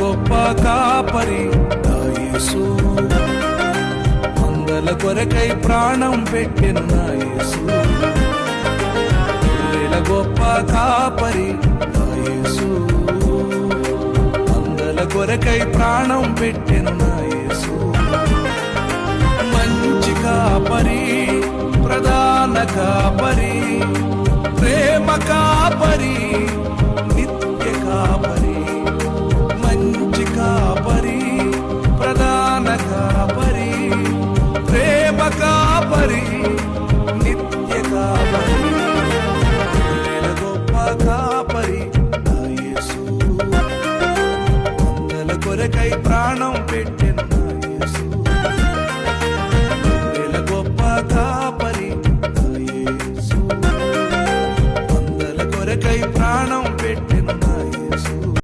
గొప్ప కాపరి నా యేసు, మందల కొరకై ప్రాణం పెట్టెను నా యేసు. గొర్రెల గొప్ప కాపరి నా యేసు, మందల కొరకై ప్రాణం పెట్టెను నా యేసు. మంచి కాపరి, ప్రధాన కాపరి, ప్రేమ కాపరి, నిత్య కాపరి. మంచి కాపరి, ప్రధాన కాపరి, ప్రేమ కాపరి, నిత్య కాపరి. గొర్రెల గొప్ప కాపరి నా యేసు, మందల కొరకై ప్రాణం పెట్టి